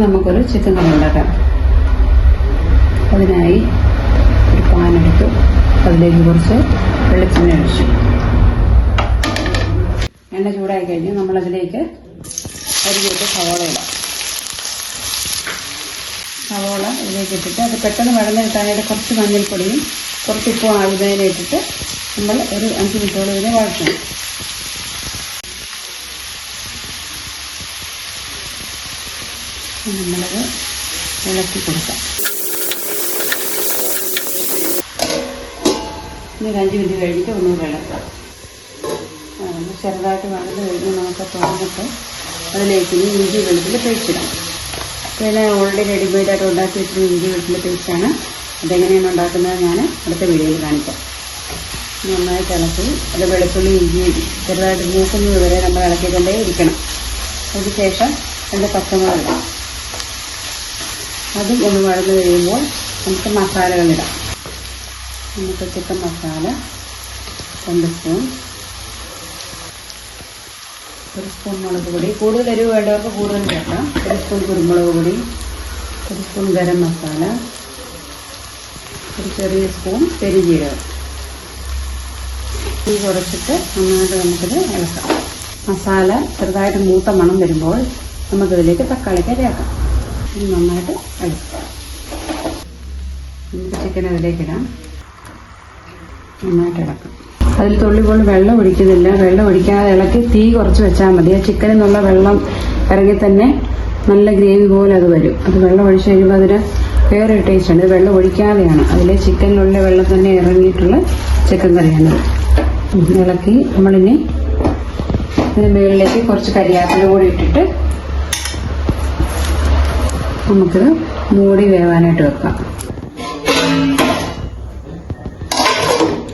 നമുക്കൊരു ചിക്കൻ കറി ഉണ്ടാക്കാം. അതിനായി ഒരു പാൻ എടുത്തു, അതിലേക്ക് കുറച്ച് വെളിച്ചെണ്ണ ഒഴിച്ചു. എണ്ണ ചൂടായി കഴിഞ്ഞ് നമ്മളതിലേക്ക് അരിഞ്ഞിട്ട് സവോള ഇടാം. സവോള ഇതിലേക്ക് ഇട്ടിട്ട് അത് പെട്ടെന്ന് വഴന്ന് കിട്ടാനായിട്ട് കുറച്ച് മഞ്ഞൾപ്പൊടിയും കുറച്ച് ഉപ്പും ആകുന്നതിനെ ഇട്ടിട്ട് നമ്മൾ ഒരു 5 മിനിറ്റോളം ഇതിനെ വഴറ്റണം. നമ്മളത് ഇളക്കി കൊടുക്കാം. ഇനി ഒരു 5 മിനിറ്റ് കഴിഞ്ഞിട്ട് ഒന്നുകൂടെ ഇളക്കാം. ചെറുതായിട്ട് വഴന്ന് കഴിഞ്ഞ് നമുക്ക് തുറന്നിട്ട് അതിലേക്ക് ഇഞ്ചി വെളുത്തുള്ളി പേസ്റ്റിടാം. പിന്നെ ഓൾറെഡി റെഡിമെയ്ഡായിട്ട് ഉണ്ടാക്കി വെച്ചിരുന്ന ഇഞ്ചി വെളുത്തുള്ളി പേസ്റ്റാണ്. അതെങ്ങനെയാണ് ഉണ്ടാക്കുന്നത് ഞാൻ അടുത്ത വീഡിയോയിൽ കാണിക്കാം. നന്നായിട്ട് ഇളക്കി അത് വെളുത്തുള്ളി ഇഞ്ചി ചെറുതായിട്ട് മൂക്കുന്നത് വരെ നമ്മൾ ഇളക്കിക്കൊണ്ടേ ഇരിക്കണം. അതിനുശേഷം 2 പച്ചമുളക് ഇടാം. അതും ഒന്ന് വഴന്ന് കഴിയുമ്പോൾ നമുക്ക് മസാലകളിടാം. നമുക്ക് ചിക്കൻ മസാല 2 സ്പൂൺ, 1 സ്പൂൺ മുളക് പൊടി, കൂടുതൽ എരിവ് വേണ്ടവർക്ക് കൂടുതൽ ചേർക്കാം, 1 സ്പൂൺ കുരുമുളക് പൊടി, 1 സ്പൂൺ ഗരം മസാല, ഒരു ചെറിയ സ്പൂൺ പെരുംജീരകം. തീ കുറച്ചിട്ട് നന്നായിട്ട് നമുക്കിത് ഇളക്കാം. മസാല ചെറുതായിട്ട് മൂത്ത മണം വരുമ്പോൾ നമുക്കിതിലേക്ക് തക്കാളിക്ക് ചേർക്കാം. ഇത് നന്നായിട്ട് ഇളക്കാം. നമുക്ക് ചിക്കൻ അതിലേക്കിടാം. നന്നായിട്ട് ഇളക്കാം. അതിൽ തുള്ളി പോലും വെള്ളം ഒഴിക്കുന്നില്ല. വെള്ളം ഒഴിക്കാതെ ഇളക്കി തീ കുറച്ച് വെച്ചാൽ മതി. ആ ചിക്കനിൽ നിന്നുള്ള വെള്ളം ഇറങ്ങി തന്നെ നല്ല ഗ്രേവി പോലെ അത് വരും. അത് വെള്ളം ഒഴിച്ച് കഴിയുമ്പോൾ അതിന് വേറെ ടേസ്റ്റാണ്. ഇത് വെള്ളം ഒഴിക്കാതെയാണ്, അതിലെ ചിക്കനിലുള്ള വെള്ളം തന്നെ ഇറങ്ങിയിട്ടുള്ള ചിക്കൻ കറിയാണ്. ഇളക്കി നമ്മളിനി ഇതിന് മുകളിലേക്ക് കുറച്ച് കരിയാപ്പില കൂടി ഇട്ടിട്ട് നമുക്കിത് മൂടി വേവാനായിട്ട് വെക്കാം.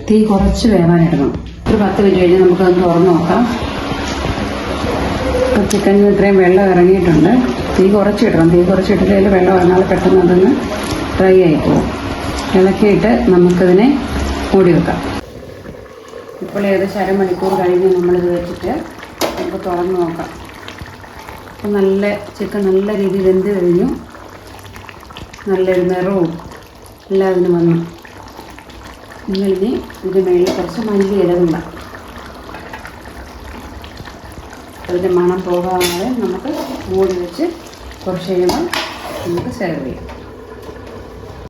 തീ കുറച്ച് വേവാനിടണം. ഒരു 10 മിനിറ്റ് കഴിഞ്ഞ് നമുക്കത് തുറന്ന് നോക്കാം. ചിക്കനിൽ ഇത്രയും വെള്ളം ഇറങ്ങിയിട്ടുണ്ട്. തീ കുറച്ചിടണം. തീ കുറച്ചിട്ടില്ലെങ്കിൽ വെള്ളം ഇറങ്ങാതെ പെട്ടെന്ന് അതൊന്ന് ഡ്രൈ ആയി പോകും. ഇളക്കിയിട്ട് നമുക്കതിനെ മൂടി വെക്കാം. ഇപ്പോൾ ഏകദേശം അരമണിക്കൂർ കഴിഞ്ഞ് നമ്മളിത് വെച്ചിട്ട് നമുക്ക് തുറന്ന് നോക്കാം. അപ്പോൾ ചിക്കൻ നല്ല രീതിയിൽ വെന്ത് കഴിഞ്ഞു. നല്ലൊരു നിറവും എല്ലാം അതിന് വന്നു. ഇങ്ങനെ ഇതിൻ്റെ മേളിൽ കുറച്ച് മല്ലി ഇലവില്ല. അതിൻ്റെ മണം പോകാതെ നമുക്ക് മൂടി വെച്ച് കുറച്ച് കഴിയുമ്പോൾ നമുക്ക് സെർവ് ചെയ്യാം.